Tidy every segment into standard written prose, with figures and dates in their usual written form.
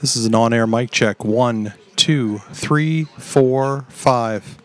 This is an on-air mic check. 1, 2, 3, 4, 5.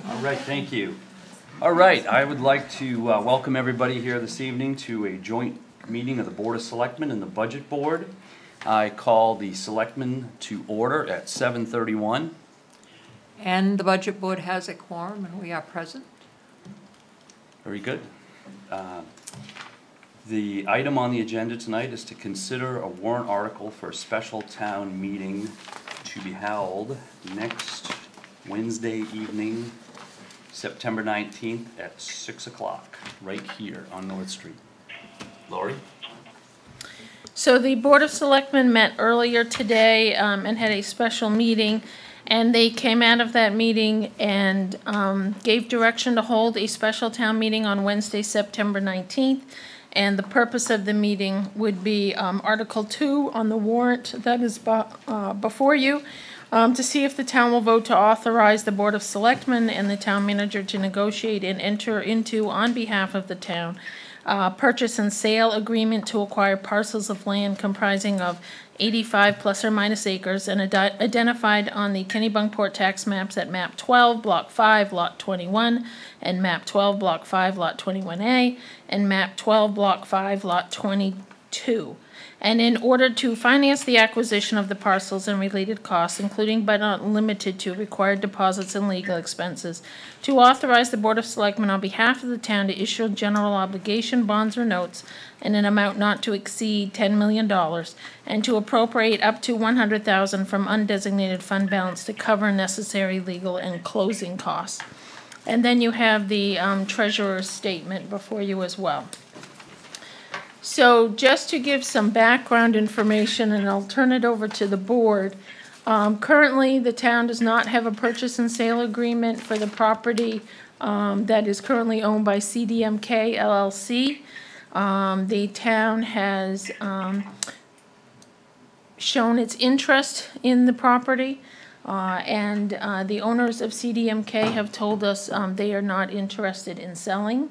All right, thank you. All right, I would like to welcome everybody here this evening to a joint meeting of the Board of Selectmen and the Budget Board. I call the Selectmen to order at 7:31. And the Budget Board has a quorum, and we are present. Very good. The item on the agenda tonight is to consider a warrant article for a special town meeting to be held next Wednesday evening, September 19th at 6 o'clock, right here on North Street. Lori? So the Board of Selectmen met earlier today and had a special meeting, and they came out of that meeting and gave direction to hold a special town meeting on Wednesday, September 19th. And the purpose of the meeting would be Article 2 on the warrant that is before you, to see if the town will vote to authorize the Board of Selectmen and the town manager to negotiate and enter into, on behalf of the town, purchase and sale agreement to acquire parcels of land comprising of 85 plus or minus acres and identified on the Kennebunkport tax maps at map 12, block 5, lot 21, and map 12, block 5, lot 21A, and map 12, block 5, lot 22. And in order to finance the acquisition of the parcels and related costs, including but not limited to required deposits and legal expenses, to authorize the Board of Selectmen on behalf of the town to issue general obligation bonds or notes in an amount not to exceed $10 million, and to appropriate up to $100,000 from undesignated fund balance to cover necessary legal and closing costs. And then you have the treasurer's statement before you as well. So just to give some background information, and I'll turn it over to the board. Currently, the town does not have a purchase and sale agreement for the property that is currently owned by CDMK LLC. The town has shown its interest in the property, and the owners of CDMK have told us they are not interested in selling.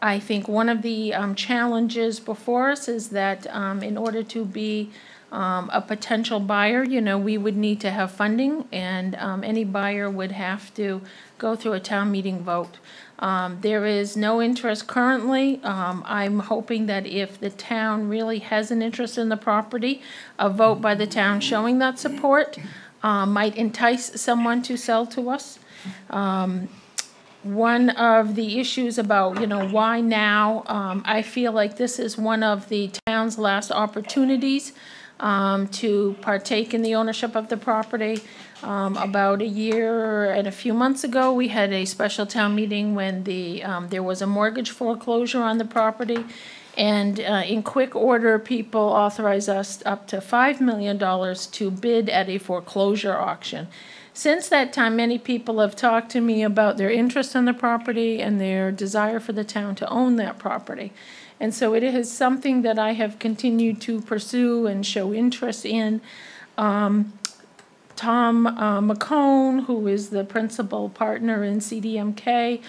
I think one of the challenges before us is that in order to be a potential buyer, we would need to have funding, and any buyer would have to go through a town meeting vote. There is no interest currently. I'm hoping that if the town really has an interest in the property, a vote by the town showing that support might entice someone to sell to us. One of the issues about, why now, I feel like this is one of the town's last opportunities to partake in the ownership of the property. About a year and a few months ago, we had a special town meeting when there was a mortgage foreclosure on the property. And in quick order, people authorized us up to $5 million to bid at a foreclosure auction. Since that time, many people have talked to me about their interest in the property and their desire for the town to own that property. And so it is something that I have continued to pursue and show interest in. Tom McCone, who is the principal partner in CDMK,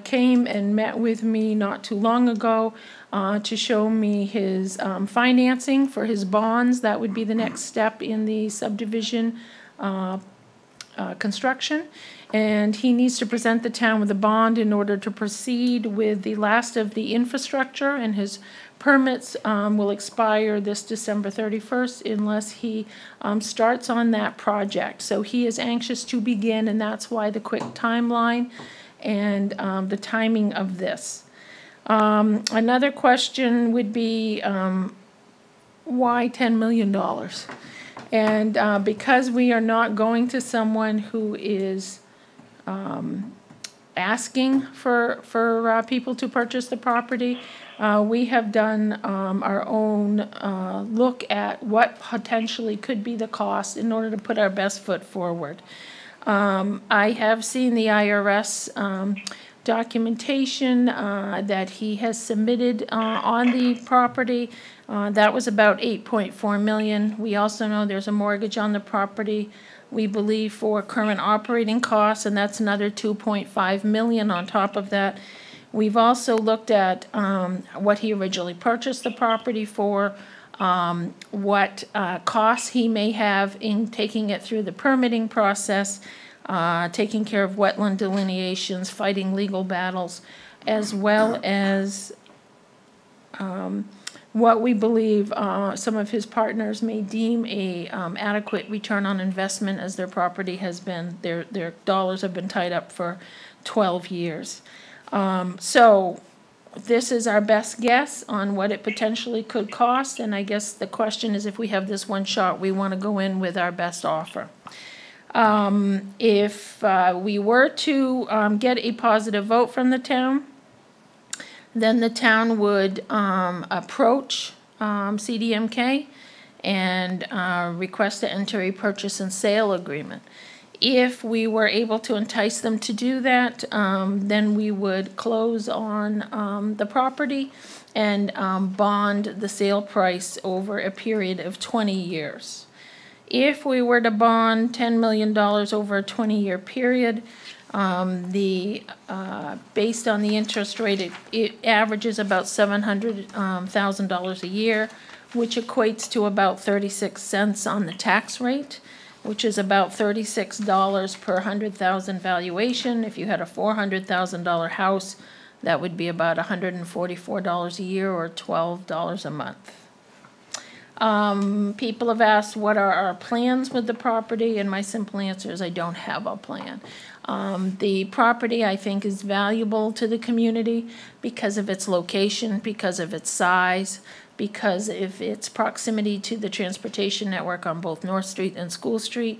came and met with me not too long ago to show me his financing for his bonds. That would be the next step in the subdivision construction, and he needs to present the town with a bond in order to proceed with the last of the infrastructure, and his permits will expire this December 31st unless he starts on that project. So he is anxious to begin, and that's why the quick timeline and the timing of this. Another question would be why $10 million? And because we are not going to someone who is asking for people to purchase the property, we have done our own look at what potentially could be the cost in order to put our best foot forward. I have seen the IRS documentation that he has submitted on the property. That was about $8.4 million. We also know there's a mortgage on the property, we believe, for current operating costs, and that's another $2.5 million on top of that. We've also looked at what he originally purchased the property for, what costs he may have in taking it through the permitting process, taking care of wetland delineations, fighting legal battles, as well as what we believe some of his partners may deem a adequate return on investment, as their property has been, their dollars have been tied up for 12 years. So this is our best guess on what it potentially could cost, and I guess the question is, if we have this one shot, we want to go in with our best offer. If we were to get a positive vote from the town, then the town would approach CDMK and request to enter a purchase and sale agreement. If we were able to entice them to do that, then we would close on the property and bond the sale price over a period of 20 years. If we were to bond $10 million over a 20-year period, based on the interest rate, it averages about $700,000 a year, which equates to about 36 cents on the tax rate, which is about $36 per 100,000 valuation. If you had a $400,000 house, that would be about $144 a year, or $12 a month. People have asked what are our plans with the property, and my simple answer is I don't have a plan. The property, I think, is valuable to the community because of its location, because of its size, because if it's proximity to the transportation network on both North Street and School Street,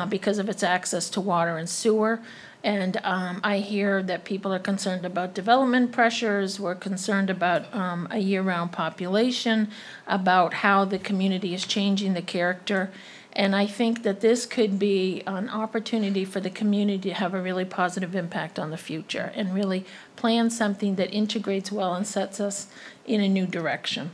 because of its access to water and sewer. And I hear that people are concerned about development pressures, we're concerned about a year-round population, about how the community is changing the character. And I think that this could be an opportunity for the community to have a really positive impact on the future and really plan something that integrates well and sets us in a new direction.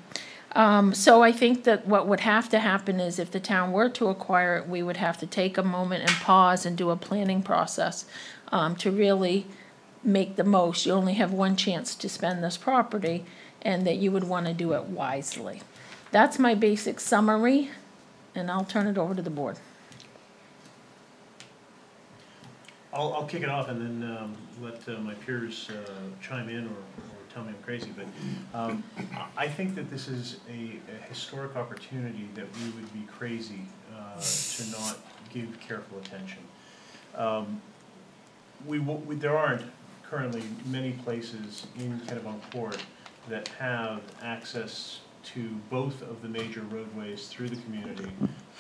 So I think that what would have to happen is if the town were to acquire it, we would have to take a moment and pause and do a planning process to really make the most. You only have one chance to spend this property, and that you would want to do it wisely. That's my basic summary, and I'll turn it over to the board. I'll kick it off and then let my peers chime in or tell me I'm crazy. But I think that this is a historic opportunity that we would be crazy to not give careful attention. There aren't currently many places in Kennebunkport that have access to both of the major roadways through the community,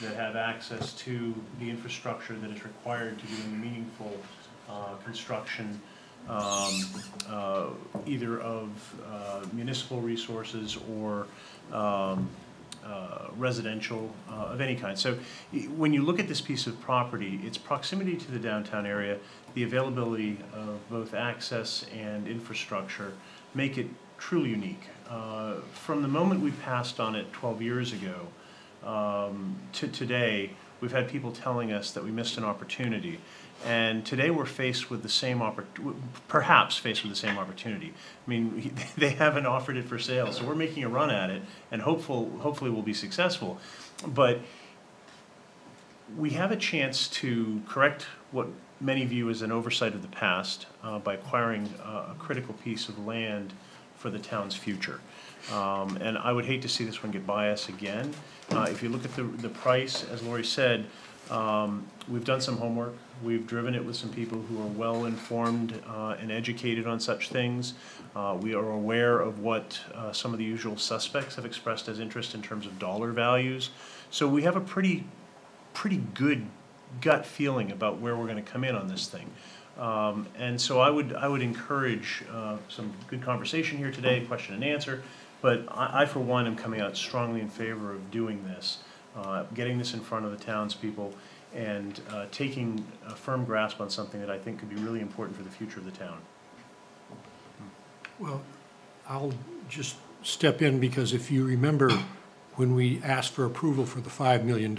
that have access to the infrastructure that is required to do meaningful construction, either of municipal resources or residential of any kind. So when you look at this piece of property, its proximity to the downtown area, the availability of both access and infrastructure make it truly unique. From the moment we passed on it 12 years ago to today, we've had people telling us that we missed an opportunity. And today we're faced with the same perhaps faced with the same opportunity. I mean, they haven't offered it for sale, so we're making a run at it, and hopefully we'll be successful. But we have a chance to correct what many view as an oversight of the past by acquiring a critical piece of land for the town's future. And I would hate to see this one get by us again. If you look at the price, as Lori said, we've done some homework. We've driven it with some people who are well informed and educated on such things. We are aware of what some of the usual suspects have expressed as interest in terms of dollar values. So we have a pretty good gut feeling about where we're going to come in on this thing. And so I would encourage some good conversation here today, question and answer. But I for one, am coming out strongly in favor of doing this, getting this in front of the townspeople, and taking a firm grasp on something that I think could be really important for the future of the town. Well, I'll just step in because if you remember when we asked for approval for the $5 million,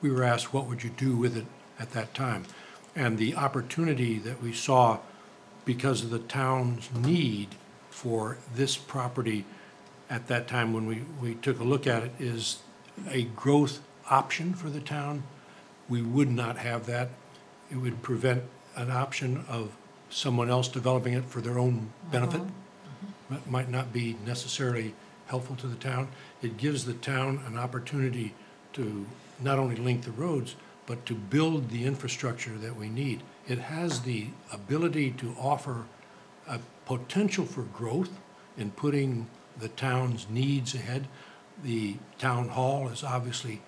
we were asked what would you do with it at that time. And the opportunity that we saw because of the town's need for this property at that time when we took a look at it is a growth option for the town. We would not have that. It would prevent an option of someone else developing it for their own benefit. That might not be necessarily helpful to the town. It gives the town an opportunity to not only link the roads, but to build the infrastructure that we need. It has the ability to offer a potential for growth in putting the town's needs ahead. The town hall has obviously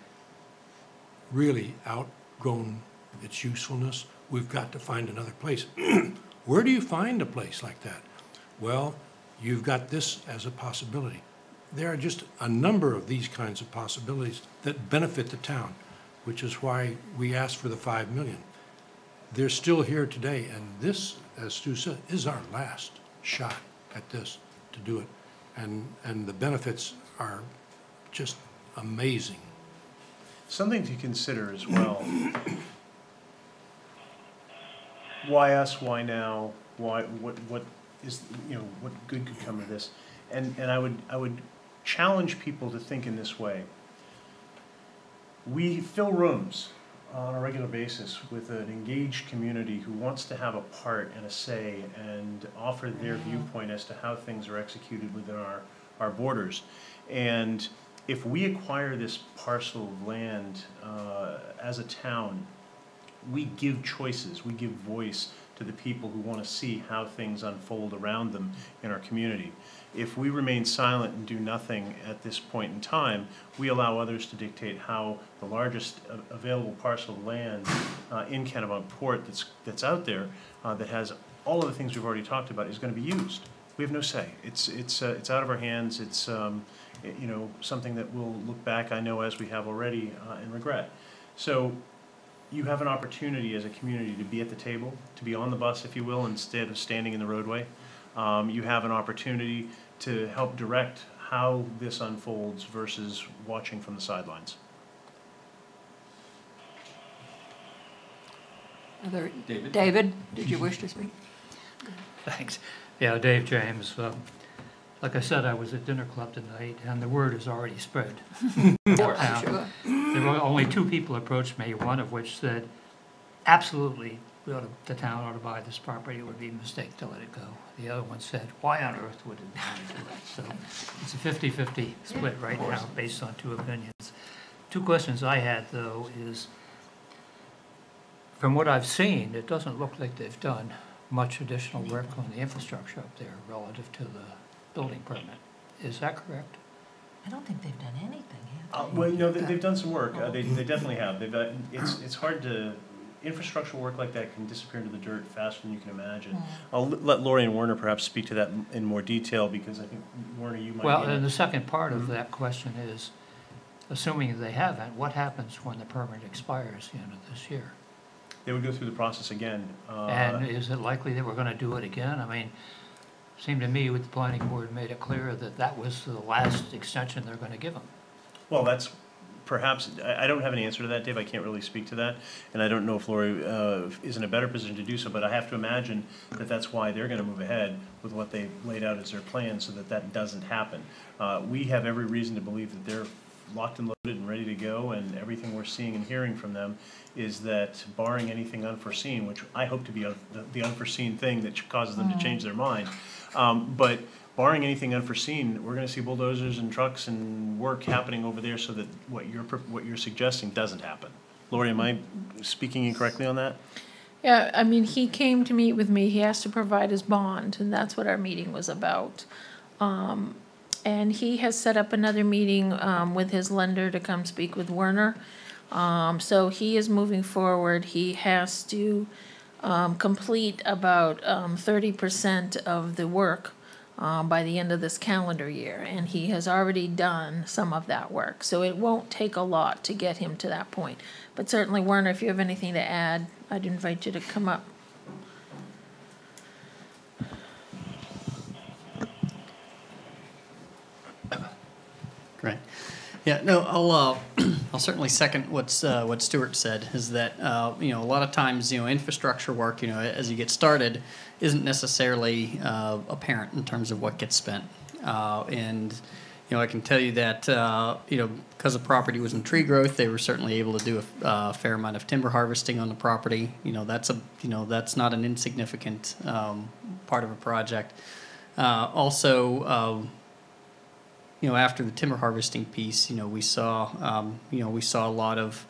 really outgrown its usefulness. We've got to find another place. Where do you find a place like that? Well, you've got this as a possibility. There are just a number of these kinds of possibilities that benefit the town, which is why we asked for the $5 million. They're still here today, and this, as Stu said, is our last shot at this to do it. And the benefits are just amazing. Something to consider as well. Why us? Why now? Why? What is, what good could come of this? And I would challenge people to think in this way. We fill rooms on a regular basis with an engaged community who wants to have a part and a say and offer their viewpoint as to how things are executed within our borders. And if we acquire this parcel of land as a town, we give choices, we give voice to to the people who want to see how things unfold around them in our community. If we remain silent and do nothing at this point in time, we allow others to dictate how the largest available parcel of land in Kennebunkport that's out there that has all of the things we've already talked about is going to be used. We have no say. It's out of our hands. It's you know, something that we'll look back, I know, as we have already, and regret. So you have an opportunity as a community to be at the table, to be on the bus, if you will, instead of standing in the roadway. You have an opportunity to help direct how this unfolds versus watching from the sidelines. David, did you wish to speak? Thanks. Yeah, Dave James. Like I said, I was at dinner club tonight, and the word has already spread. Sure. There were only 2 people approached me, one of which said, absolutely, the town ought to buy this property. It would be a mistake to let it go. The other one said, why on earth would it want to do it? So it's a 50-50 split right now based on 2 opinions. 2 questions I had, though, is from what I've seen, it doesn't look like they've done much additional work on the infrastructure up there relative to the building permit. Is that correct? I don't think they've done anything, have they? Well, you know, they've done some work. They definitely have. They've it's hard to, infrastructural work like that can disappear into the dirt faster than you can imagine. I'll let Lori and Werner perhaps speak to that in more detail, because I think, Werner, you might Well, be and the second part of that question is, assuming they haven't, what happens when the permit expires at the end of this year? They would go through the process again. And is it likely that we're going to do it again? I mean, it seemed to me with the planning board made it clear that that was the last extension they're going to give them. Well, that's perhaps, I don't have an answer to that, Dave. I can't really speak to that. And I don't know if Lori is in a better position to do so, but I have to imagine that that's why they're going to move ahead with what they laid out as their plan, so that that doesn't happen. We have every reason to believe that they're locked and loaded and ready to go, and everything we're seeing and hearing from them is that, barring anything unforeseen, which I hope to be the unforeseen thing that causes them to change their mind, but barring anything unforeseen, we're going to see bulldozers and trucks and work happening over there, so that what you're suggesting doesn't happen. Lori, am I speaking incorrectly on that? Yeah, I mean, he came to meet with me, he has to provide his bond, and that's what our meeting was about. And he has set up another meeting with his lender to come speak with Werner. So he is moving forward. He has to complete about 30% of the work by the end of this calendar year, and he has already done some of that work. So it won't take a lot to get him to that point. But certainly, Werner, if you have anything to add, I'd invite you to come up. Great. Yeah, no, I'll certainly second what Stuart said, is that, you know, a lot of times, you know, infrastructure work, you know, as you get started, isn't necessarily apparent in terms of what gets spent. And, you know, I can tell you that, you know, because the property was in tree growth, they were certainly able to do a fair amount of timber harvesting on the property. You know, that's not an insignificant part of a project. Also, you know, after the timber harvesting piece, you know, we saw a lot of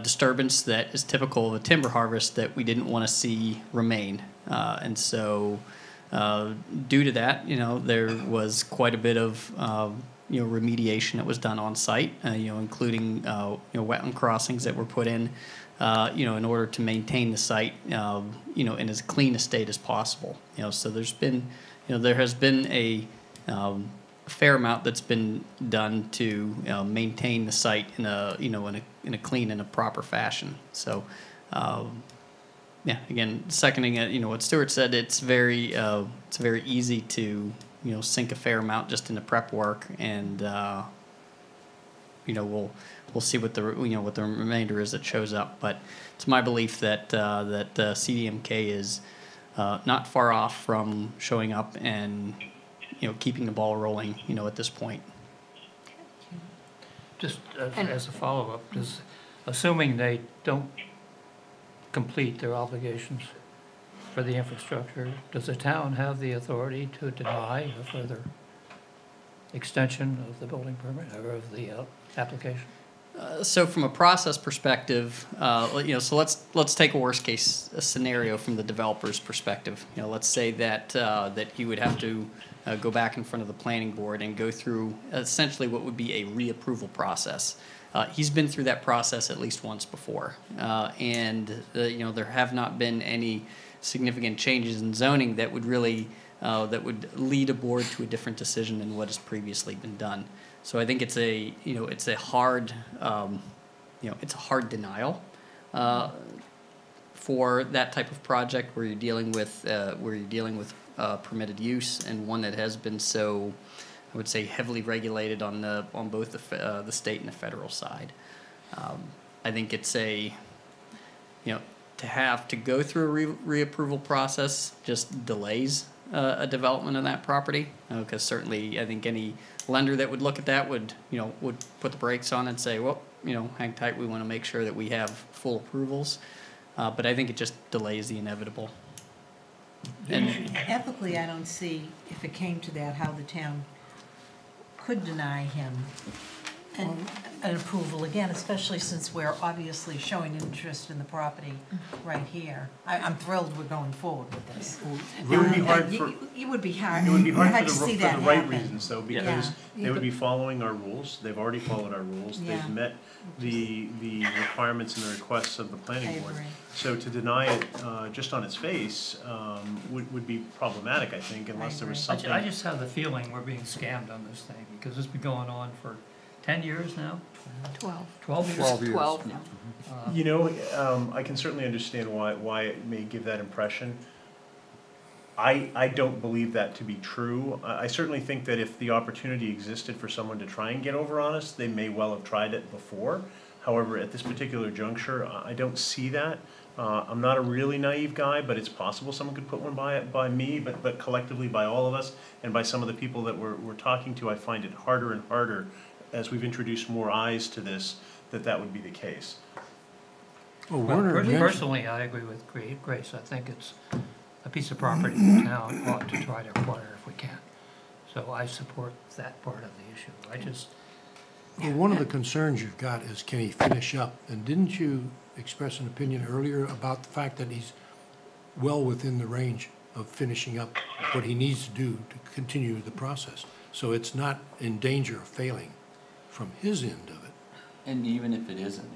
disturbance that is typical of a timber harvest that we didn't want to see remain. And so, due to that, you know, there was quite a bit of, you know, remediation that was done on site, you know, including, you know, wetland crossings that were put in, you know, in order to maintain the site, you know, in as clean a state as possible. You know, so there has been a fair amount that's been done to maintain the site in a clean and a proper fashion. So, yeah, again, seconding it, you know, what Stuart said, it's very easy to, you know, sink a fair amount just into prep work, and you know, we'll see what the remainder is that shows up. But it's my belief that CDMK is not far off from showing up and, you know, keeping the ball rolling, you know, at this point. Just as a follow-up, assuming they don't complete their obligations for the infrastructure, does the town have the authority to deny a further extension of the building permit or of the application? So from a process perspective, so let's take a worst case scenario from the developer's perspective. Let's say that that he would have to go back in front of the planning board and go through essentially what would be a reapproval process. He's been through that process at least once before, and there have not been any significant changes in zoning that would really that would lead a board to a different decision than what has previously been done. So I think it's a hard denial for that type of project where you're dealing with permitted use, and one that has been so, I would say, heavily regulated on both the state and the federal side. I think it's to have to go through a reapproval process just delays a development of that property, because certainly I think any lender that would look at that would put the brakes on and say, well, hang tight, we want to make sure that we have full approvals. But I think it just delays the inevitable. And Ethically, I don't see, if it came to that, how the town could deny him an approval again, especially since we're obviously showing interest in the property right here. I'm thrilled we're going forward with this. It would be hard for. It would be hard. It would be hard to see for that the right happen. reasons, though, because they would be following our rules. They've already followed our rules. Yeah. They've met the requirements and the requests of the planning I board. agree. So to deny it just on its face would be problematic, I think, unless there was something. I just have the feeling we're being scammed on this thing, because it's been going on for 10 years now? 12. 12 years? 12 years. 12 now. I can certainly understand why it may give that impression. I don't believe that to be true. I certainly think that if the opportunity existed for someone to try and get over on us, they may well have tried it before. However, at this particular juncture, I don't see that. I'm not a really naive guy, but it's possible someone could put one by me, but collectively by all of us and by some of the people that we're talking to, I find it harder and harder as we've introduced more eyes to this, that would be the case. Well, Werner mentioned- Personally, I agree with Grace. I think it's a piece of property the town ought to try to acquire if we can. So I support that part of the issue. Well, one of the concerns you've got is, can he finish up? And didn't you express an opinion earlier about the fact that he's well within the range of finishing up what he needs to do to continue the process? So it's not in danger of failing from his end of it. And even if it isn't,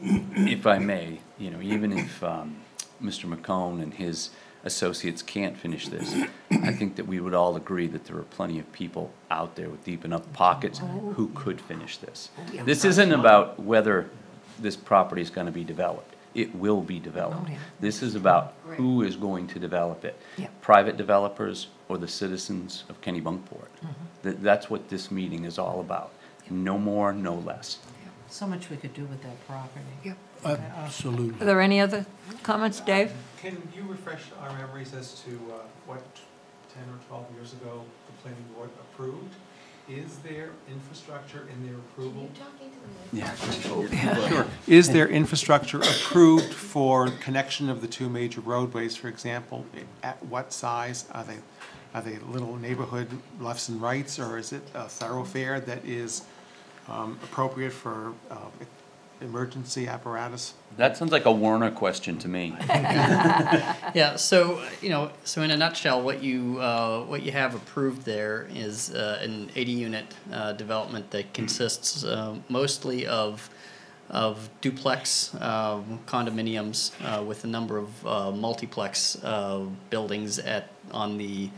if I may, even if Mr. McCone and his associates can't finish this, I think that we would all agree that there are plenty of people out there with deep enough pockets who could finish this. This isn't about whether this property is going to be developed. It will be developed. This is about who is going to develop it. Private developers or the citizens of Kennebunkport. That's what this meeting is all about. No more, no less. So much we could do with that property. Yep. Absolutely. Are there any other comments, Dave? Can you refresh our memories as to what 10 or 12 years ago the planning board approved? Is there infrastructure in their approval? Sure. Is there infrastructure approved for connection of the two major roadways, for example? At what size? Are they little neighborhood lefts and rights, or is it a thoroughfare that is appropriate for emergency apparatus? That sounds like a Werner question to me. Yeah, so in a nutshell, what you have approved there is an 80-unit development that consists mostly of duplex condominiums with a number of multiplex buildings on the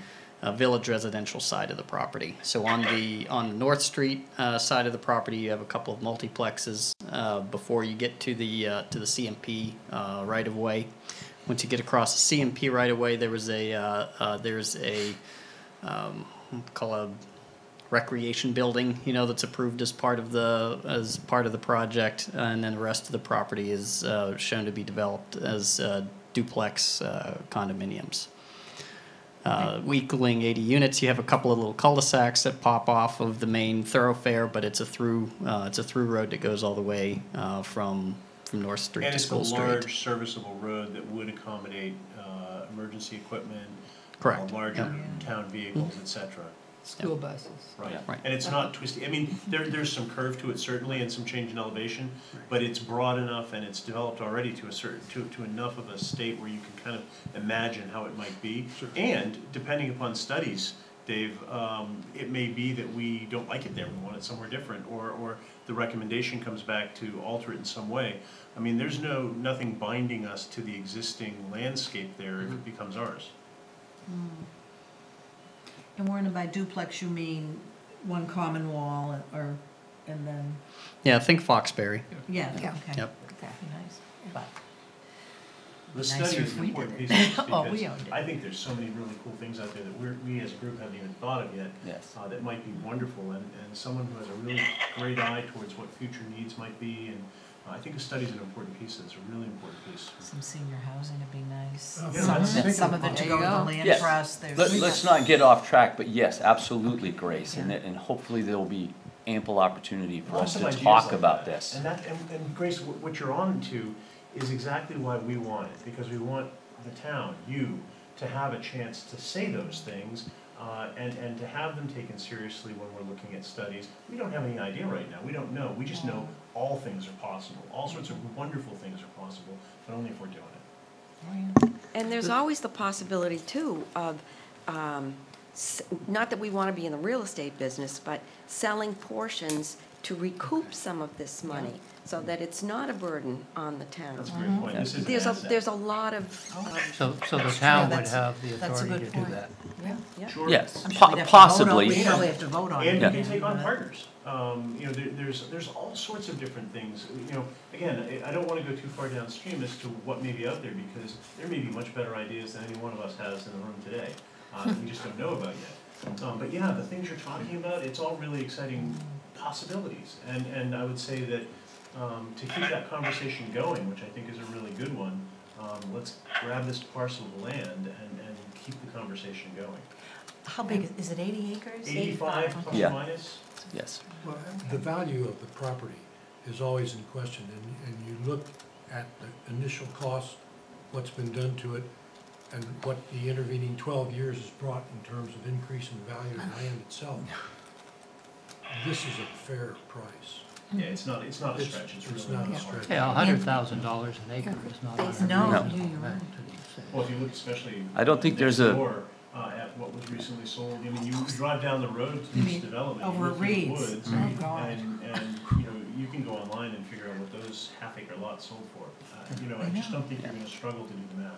Village residential side of the property. So on the North Street side of the property, you have a couple of multiplexes before you get to the CMP right of way. Once you get across the CMP right of way, there's a call a recreation building, that's approved as part of the project, and then the rest of the property is shown to be developed as duplex condominiums. Equaling 80 units, you have a couple of little cul-de-sacs that pop off of the main thoroughfare, but it's a through road that goes all the way from North Street to School Street. And it's a large serviceable road that would accommodate emergency equipment, Correct. larger town vehicles, etc. School buses. Right. Right. And it's not twisty, I mean, there's some curve to it certainly and some change in elevation, but it's broad enough and it's developed already to a certain, to enough of a state where you can kind of imagine how it might be. And depending upon studies, Dave, it may be that we don't like it there, we want it somewhere different, or the recommendation comes back to alter it in some way. I mean, there's nothing binding us to the existing landscape there if it becomes ours. And Warren, by duplex, you mean one common wall or, and then, Yeah, think Foxbury. yeah, Yeah. okay. Yep. That'd be nice, but. The Nicer study is if an we important did piece it. of this Oh, we because owned it. I think there's so many really cool things out there that we as a group haven't even thought of yet. Yes. That might be wonderful, and someone who has a really great eye towards what future needs might be, and I think a study's an important piece, it's a really important piece. Some senior housing would be nice. Oh, yeah, Some- that's thinking Some of it about to it. go to There the you go. land Yes. trust, there's. Let's not get off track, but yes, absolutely, Grace, and hopefully there'll be ample opportunity for us Lots of to ideas talk like about that. this. And Grace, what you're on to is exactly why we want it, because we want the town, you, to have a chance to say those things, and to have them taken seriously when we're looking at studies. We don't have any idea right now, we don't know, we just know all things are possible, all sorts of wonderful things are possible, but only if we're doing it. And there's always the possibility too of, not that we want to be in the real estate business, but selling portions to recoup some of this money, so that it's not a burden on the town. That's a great point, this is an asset. There's a lot of, So the town would that's- have the that's a authority good to do point. that. Yeah. Sure. Yes, I'm sure we'd have to vote on- possibly. We'd probably have to vote on it. And Yeah. you can take on partners. You know, there's all sorts of different things. You know, again, I don't want to go too far downstream as to what may be out there, because there may be much better ideas than any one of us has in the room today. That we just don't know about yet. But yeah, the things you're talking about, it's all really exciting possibilities. And I would say that to keep that conversation going, which I think is a really good one, let's grab this parcel of land and keep the conversation going. How big, is it 80 acres? 85 plus or Yeah. minus? Yes. Well, the value of the property is always in question, and you look at the initial cost, what's been done to it, and what the intervening 12 years has brought in terms of increase in value of the land itself. This is a fair price. Yeah, it's not a stretch, it's really not a not stretch. Yeah, $100,000 an acre is not. No, No. you're right. Well, if you look especially. I don't think there's next a- door, at what was recently sold, I mean, you drive down the road to You this mean development, you over go through the Reed's? woods, Oh, God. and, you know, you can go online and figure out what those half-acre lots sold for. You know, I just don't think you're gonna struggle to do the math.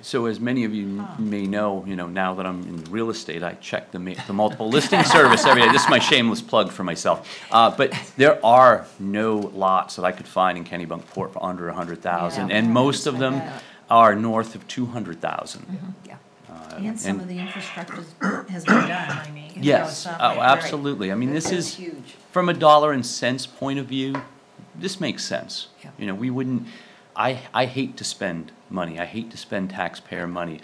So as many of you may know, now that I'm in real estate, I check the multiple listing service every day. This is my shameless plug for myself. But there are no lots that I could find in Kennebunkport for under 100,000, Yeah. and most of them are north of 200,000. Yeah. And some of the infrastructure has been done, I mean. you know, Yes, it's not oh, like very- absolutely. I mean, this that's is, huge. from a dollar and cents point of view, this makes sense. Yeah. We wouldn't, I hate to spend money. I hate to spend taxpayer money.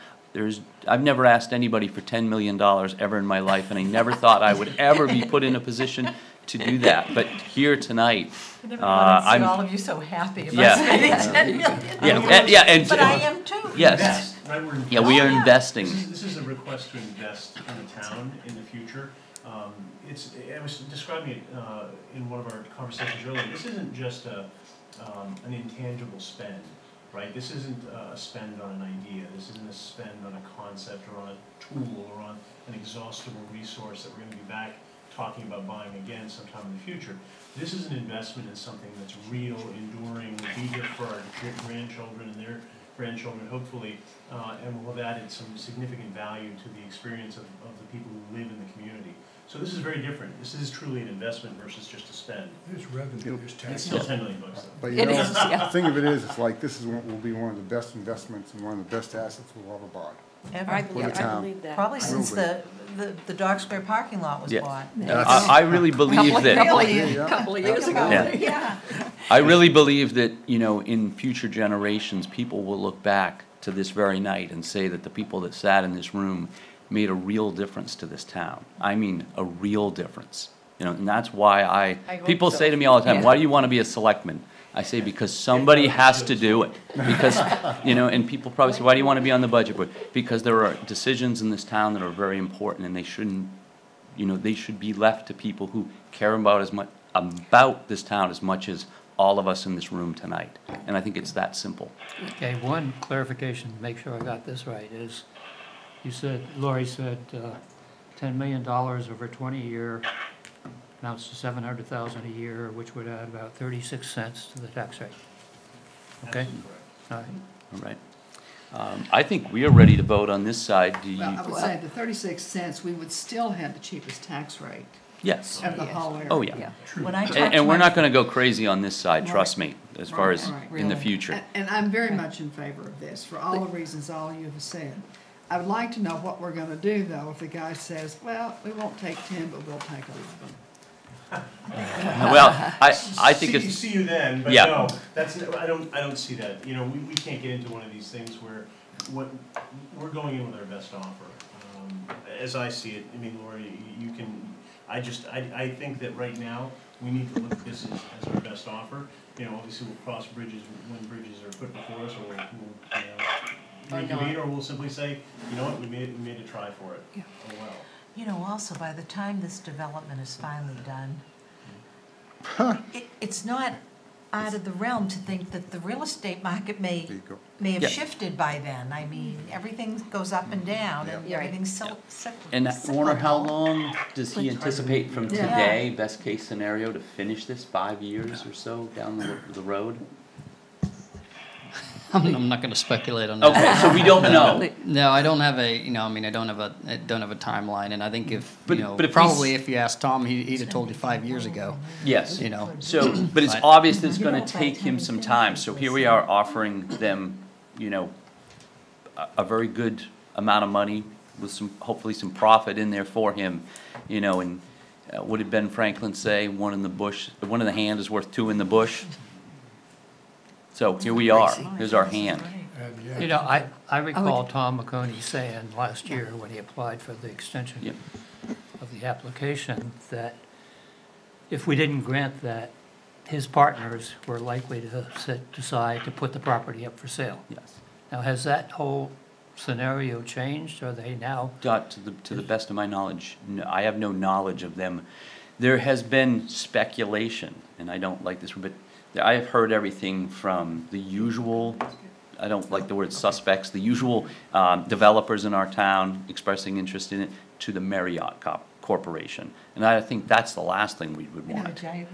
I've never asked anybody for $10 million ever in my life, and I never thought I would ever be put in a position to do that. But here tonight, I never wanted to see I'm, all of you so happy Yeah. about spending 10 million. and. But I am too. Yes, Invest, right, we're yeah, we are Oh, yeah. investing. This is a request to invest in the town in the future. I was describing it in one of our conversations earlier. This isn't just an intangible spend, right? This isn't a spend on an idea. This isn't a spend on a concept or on a tool or on an exhaustible resource that we're going to be back talking about buying again sometime in the future. This is an investment in something that's real, enduring, will be here for our grandchildren and their grandchildren, hopefully, and will have added some significant value to the experience of the people who live in the community. So this is very different. This is truly an investment versus just a spend. There's revenue, there's It's tax. still $10 million though. But you It know, is, yeah. the thing of it is, it's like this will be one of the best investments and one of the best assets we'll ever buy. I For the town. believe that. Probably since the Dock Square parking lot was Yeah. bought. I really believe that. Couple of years ago. Yeah. Yeah. I really believe that, in future generations, people will look back to this very night and say that the people that sat in this room made a real difference to this town. I mean, a real difference. And that's why I hope people so. say to me all the time, Yeah. why do you want to be a selectman? I say, because somebody has to do it. Because, and people probably say, why do you want to be on the budget board? Because there are decisions in this town that are very important and they shouldn't you know, they should be left to people who care about this town as much as all of us in this room tonight. And I think it's that simple. Okay, one clarification, to make sure I got this right, is you said, Lori said, $10 million over a 20-year amounts to $700,000 a year, which would add about 36 cents to the tax rate. Okay? All right. All right. I think we are ready to vote on this side. Do you? Well, I would say the 36 cents, we would still have the cheapest tax rate Yes. of the whole area. Oh, yeah. When I talked And to we're my not gonna go crazy on this side, trust me, as far as Right. in the future. And I'm very much in favor of this, for all the reasons all you have said. I would like to know what we're gonna do, though, if the guy says, well, we won't take 10, but we'll take 11. Well, I think it's. See you then, but Yeah. no, I don't see that. You know, we can't get into one of these things where we're going in with our best offer. As I see it, I mean, Lori, you can, I think that right now, we need to look at this as our best offer. You know, obviously we'll cross bridges when bridges are put before us, or we'll reconvene, or we'll simply say, you know what, we made a try for it. Yeah. Oh, well. You know, also, by the time this development is finally done, it's not out of the realm to think that the real estate market may have Yeah. shifted by then. I mean, everything goes up and down, and everything's cyclical. And Warner, how long does he anticipate from today, best case scenario, to finish this? 5 years or so down the road? I'm not gonna speculate on that. Okay, so we don't know. No, I don't have I don't have a timeline, and I think if But if you asked Tom, he'd have told you 5 years ago. Yes. You know. So, but it's obvious that it's gonna take him some time, so here we are offering them, you know, a very good amount of money with hopefully some profit in there for him, you know, and what did Ben Franklin say? One in the hand is worth two in the bush. So here we are, here's our hand. You know, I recall Tom McConey saying last year when he applied for the extension Yep. of the application, that if we didn't grant that, his partners were likely to decide to put the property up for sale. Yes. Now, has that whole scenario changed? Are they now? To the best of my knowledge, no, I have no knowledge of them. There has been speculation, and I don't like this, but I have heard everything from the usual, I don't like the word suspects, the usual developers in our town expressing interest in it, to the Marriott Corporation. And I think that's the last thing we would want. Giant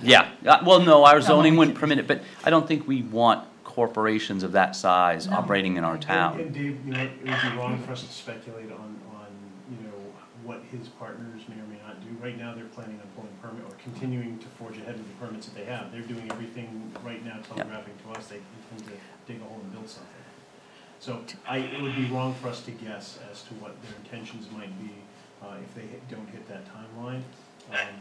Yeah, well, no, our zoning wouldn't permit it, but I don't think we want corporations of that size operating in our town. And Dave, you know, it would be wrong for us to speculate on, you know, what his partners may or may not do. Right now, they're planning on pulling permit, or continuing to forge ahead with the permits that they have. They're doing everything right now, telegraphing to us, they intend to dig a hole and build something. So it would be wrong for us to guess as to what their intentions might be if they don't hit that timeline.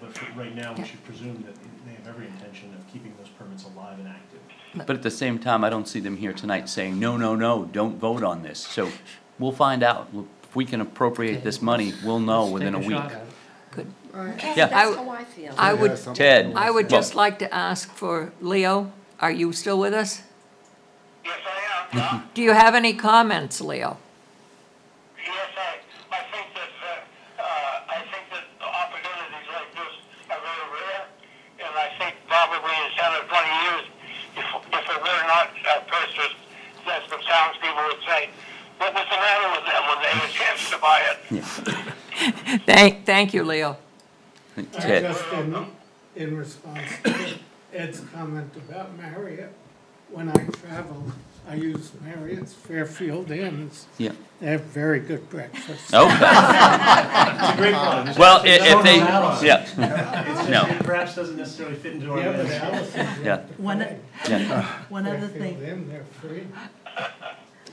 But right now, we should presume that they have every intention of keeping those permits alive and active. But at the same time, I don't see them here tonight saying, no, no, no, don't vote on this. So we'll find out. If we can appropriate this money, we'll know within a Take week. shot at it. Good. Yeah. That's how I feel. I would, Ted. I would just like to ask for Leo, are you still with us? Yes, I am, yeah. Do you have any comments, Leo? Yes, I think that opportunities like this are very rare, and I think probably in 10 or 20 years, if it were not purchased, that the townspeople would say, what was the matter with them when they had a chance to buy it? Thank you, Leo. Ted. Just in response to Ed's comment about Marriott, when I travel, I use Marriott's Fairfield Inns. Yeah. They have very good breakfast. Okay. It's a great one. Well, if they, yeah. No. It perhaps doesn't necessarily fit into our Yeah, but list. Allison, Yeah. One other Fairfield thing, Inn, they're free.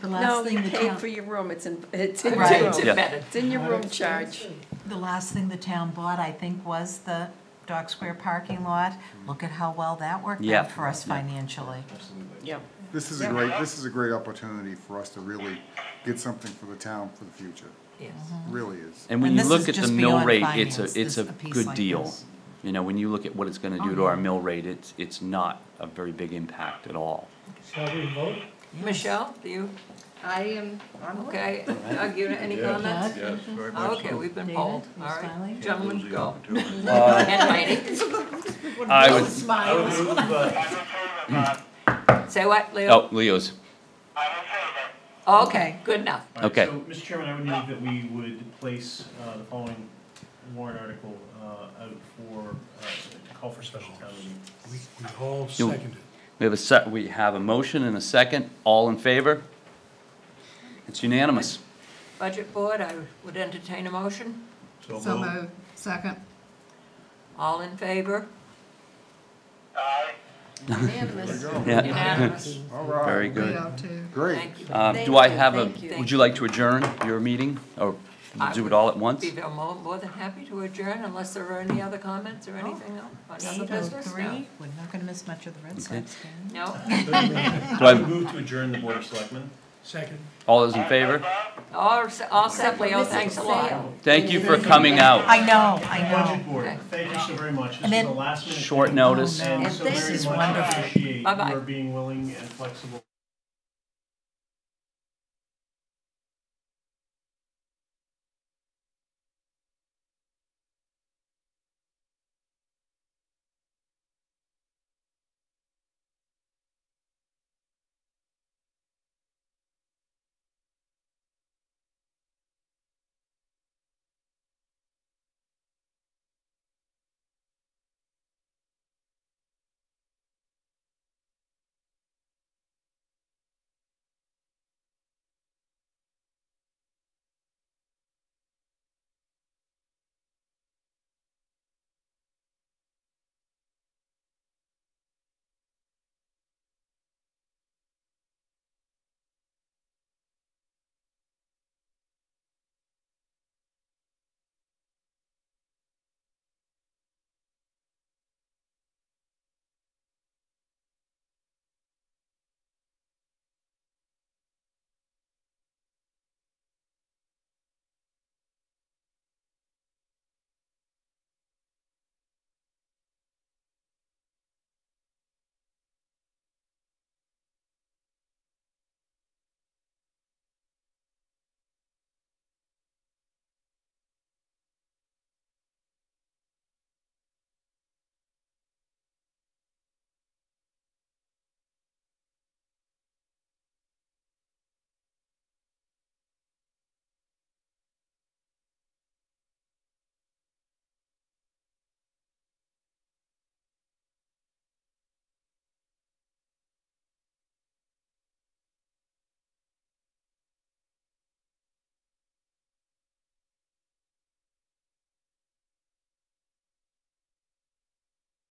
the No, last you thing the pay town, for your room, it's in your Right. room. Yeah. It's in your room charge. the last thing the town bought, I think, was the Dock Square parking lot. Look at how well that worked Yeah. out for us Yeah. financially. Absolutely. Yep. This is a great opportunity for us to really get something for the town for the future. Yes. It really is. And when And you this look is at the just mill beyond rate, finance, it's a a piece good like deal. this. You know, when you look at what it's gonna do to our mill rate, it's not a very big impact at all. Shall we vote? Michelle, do you? I'm Okay, any comments? Yes, very Okay, we've been polled, all right. Gentlemen, go. Uh, And Heidi. I would, I would move, Say what, Leo? oh, Leo's. Okay, good enough. all right, Okay. So, Mr. Chairman, I would move that we would place the following warrant article out for, to call for special town meeting. We all seconded. We have a motion and a second. All in favor? It's unanimous. Budget Board, I would entertain a motion. so moved. Second. All in favor? Unanimous. Yeah. Unanimous. All right. Very good. Leo too. Great. Thank you. Do I have Thank you. would you like to adjourn your meeting, or I do it would all at once? Be more than happy to adjourn unless there are any other comments or anything else. Another business? 8:03, we're not gonna miss much of the Red Sox game. No? Do I I, would move to adjourn the Board of Selectmen. Second. all those in favor? All set, Leo, thanks a lot. Thank you for coming out. I know. Budget Board, Okay. thank you so very much. This And is then- a last minute. Short thing, notice. And And so this very is much wonderful. appreciate Bye-bye. your being willing and flexible.